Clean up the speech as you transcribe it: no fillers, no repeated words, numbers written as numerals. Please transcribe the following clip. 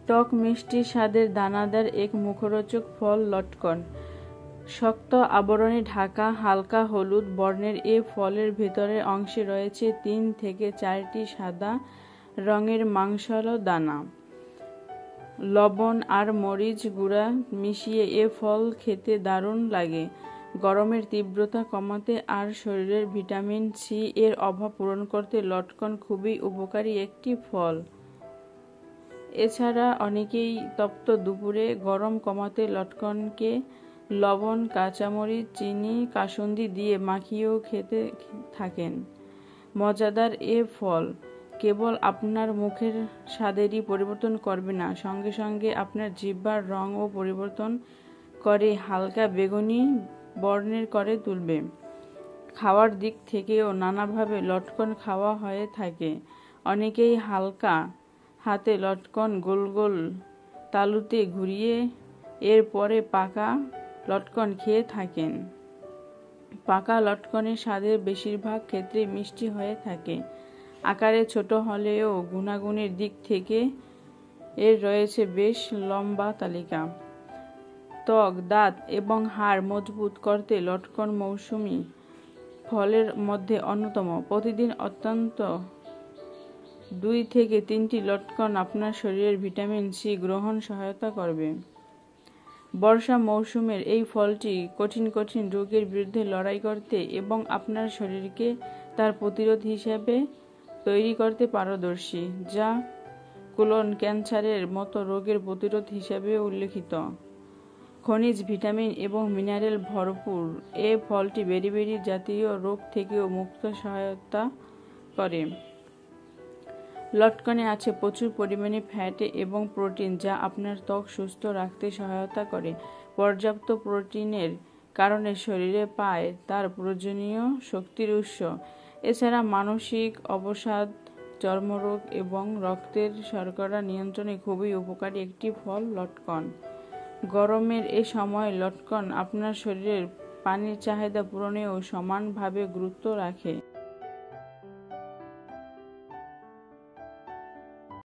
টক মিষ্টি স্বাদের দানাদার এক মুখরোচক ফল লটকন। শক্ত আবরণে ঢাকা হালকা হলুদ বর্ণের এ ফলের ভেতরের অংশে রয়েছে 3 থেকে 4টি সাদা রঙের মাংসল দানা। লবণ আর মরিচ গুঁড়া মিশিয়ে এ ফল খেতে দারুণ লাগে। গরমের তীব্রতা কমাতে আর শরীরের ভিটামিন সি এর অভাব পূরণ করতে লটকন খুবই উপকারী একটি ফল। এছাড়া অনেকেই তপ্ত দুপুরে গরম কমাতে লটকনকে লবণ, কাঁচামরিচ, চিনি, কাসুন্দি দিয়ে মাখিয়েও খেতে থাকেন। মজাদার এ ফল কেবল আপনার মুখের স্বাদেরই পরিবর্তন করবে না, সঙ্গে সঙ্গে আপনার জিহ্বার রঙও পরিবর্তন করে হালকা বেগুনি বর্ণের করে তুলবে। খাওয়ার দিক থেকেও নানাভাবে লটকন খাওয়া হয়ে থাকে। অনেকেই হালকা হাতে লটকন গোল গোল তালুতে ঘুরিয়ে এরপরে পাকা লটকন খেয়ে থাকেন। পাকা লটকনের স্বাদের বেশিরভাগ ক্ষেত্রে মিষ্টি হয়ে থাকে। আকারে ছোট হলেও গুণাগুণের দিক থেকে এর রয়েছে বেশ লম্বা তালিকা। ত্বক, দাঁত এবং হাড় মজবুত করতে লটকন মৌসুমী ফলের মধ্যে অন্যতম। প্রতিদিন অন্তত 2 থেকে 3টি লটকন আপনার শরীরের ভিটামিন সি গ্রহণ সহায়তা করবে। বর্ষা মৌসুমের এই ফলটি কঠিন কঠিন রোগের বিরুদ্ধে লড়াই করতে এবং আপনার শরীরকে তার প্রতিরোধ হিসেবে তৈরি করতে পারদর্শী, যা কোলন ক্যান্সারের মতো রোগের প্রতিরোধ হিসেবে উল্লেখিত। খনিজ, ভিটামিন এবং মিনারেল ভরপুর এ ফলটি বেরি জাতীয় রোগ থেকেও মুক্ত সহায়তা করে। লটকনে আছে প্রচুর পরিমাণে ফ্যাট এবং প্রোটিন, যা আপনার ত্বক সুস্থ রাখতে সহায়তা করে। পর্যাপ্ত প্রোটিনের কারণে শরীরে পায় তার প্রয়োজনীয় শক্তির উৎস। এছাড়া মানসিক অবসাদ, চর্মরোগ এবং রক্তের শর্করা নিয়ন্ত্রণে খুবই উপকারী একটি ফল লটকন। গরমের এ সময় লটকন আপনার শরীরের পানির চাহিদা পূরণেও সমানভাবে গুরুত্ব রাখে।